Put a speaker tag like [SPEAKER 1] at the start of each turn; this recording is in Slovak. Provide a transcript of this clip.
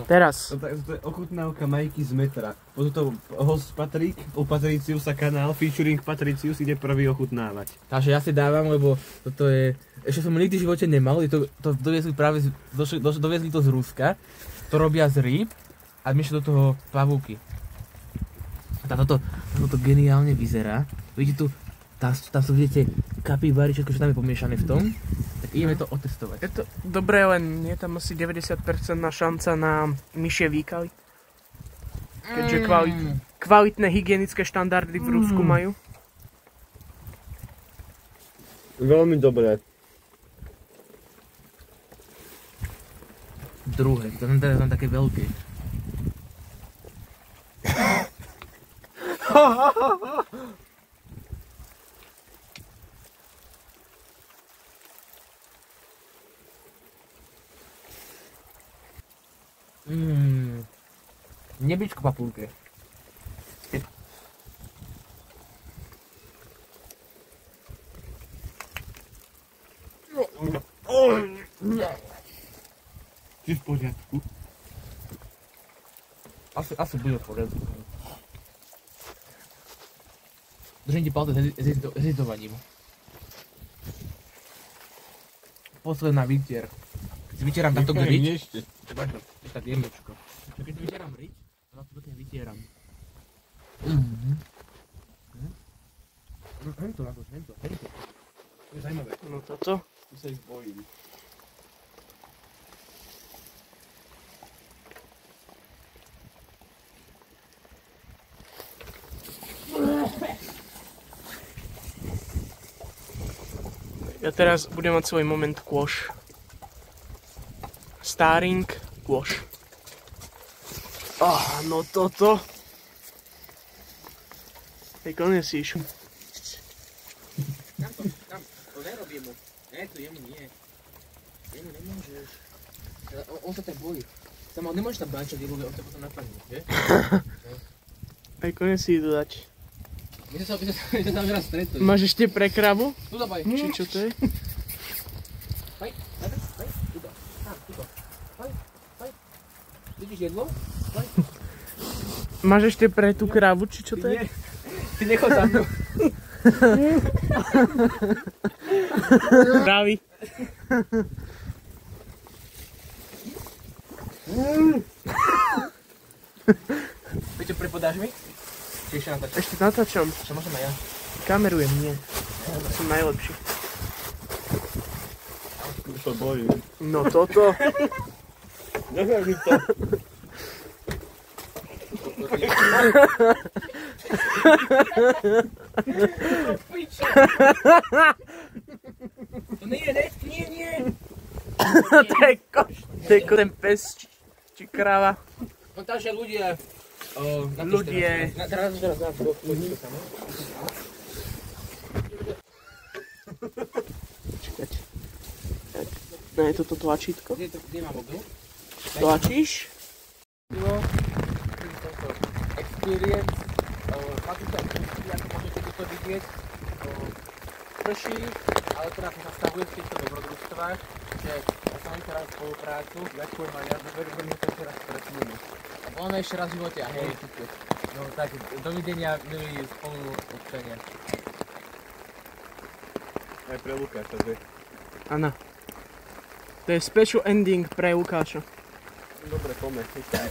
[SPEAKER 1] Teraz.
[SPEAKER 2] To je ochutnávka Majky z metra. Potom to host Patrik, u Patriciusa kanál, featuring Patricius ide prvý ochutnávať.
[SPEAKER 3] Takže ja si dávam, lebo toto je... Ešte som nikdy v živote nemal, to doviezli práve, doviezli to z Ruska. To robia z rýb a myšli do toho pavúky. A toto geniálne vyzerá. Vidíte tu, tam sú vidíte kapibary, všetko, čo tam je pomiešané v tom. Tak ideme to otestovať.
[SPEAKER 1] Je to dobré, len je tam asi 90% šanca na myšie výkaly. Keďže kvalitné hygienické štandardy v Rusku majú.
[SPEAKER 2] Veľmi dobré.
[SPEAKER 3] Druhé, to som teraz také veľké. Nebičko papulke.
[SPEAKER 2] Si v poriadku?
[SPEAKER 3] Asi bude v poriadku. Držím ti palce s hezitovaním. Posledná vytier. Keď si vytieram takto grič. Ešte tak jemečko. Keď si vytieram rič, to pekne vytieram. Hento. To je zajímavé.
[SPEAKER 1] No toto.
[SPEAKER 2] Tu sa ich bojím.
[SPEAKER 1] Ja teraz budem mať svoj moment kôš. Staring kôš. No toto. Hej, konesíš.
[SPEAKER 3] Tam, to nerobím mu. Ne, to jemu nie. Jemu nemôžeš. On sa tak bojí. Samo, nemôžeš tam bančať, lebo on sa potom napadne, že?
[SPEAKER 1] Hej, konesí to dať.
[SPEAKER 3] My sa tam raz stretli.
[SPEAKER 1] Máš ešte pre kravu?
[SPEAKER 3] Tu dabaj.
[SPEAKER 1] Či čo to je?
[SPEAKER 3] Hej, tuto. Tuto. Hej. Vidíš jedlo? Hej.
[SPEAKER 1] Máš ešte pre tú kravu, či čo to je?
[SPEAKER 3] Ty nechod za mnou.
[SPEAKER 1] Kravy.
[SPEAKER 3] Peťo, prepodáš mi? Či ešte natáčam?
[SPEAKER 1] Ešte natáčam.
[SPEAKER 3] Čo môžem aj ja?
[SPEAKER 1] Kamerujem, nie. Som najlepší.
[SPEAKER 2] Už sa bojím.
[SPEAKER 1] No toto.
[SPEAKER 2] Nechaj mi to.
[SPEAKER 3] To nie je, nie.
[SPEAKER 1] To je koš. To je ten pes či krava.
[SPEAKER 3] No takže ľudia...
[SPEAKER 1] Ľudie.
[SPEAKER 3] Teraz.
[SPEAKER 1] Čakať. No je toto tlačítko.
[SPEAKER 3] Kde mám mobil?
[SPEAKER 1] Tlačíš?
[SPEAKER 3] Experience. Máte tam ako môžete toto vidieť. Prší, ale teda sa nastavuje v týchto dobrodružstvách, že ja som mám teraz spoluprácu, ďakujem a ja verím, že to teraz stretneme. A voláme ešte raz v živote a hej, no tak, dovidenia, milí spoluobčania.
[SPEAKER 2] Aj pre Lukáša, že?
[SPEAKER 1] Áno. To je special ending pre Lukáša.
[SPEAKER 2] Dobre, poďme.
[SPEAKER 3] Daj.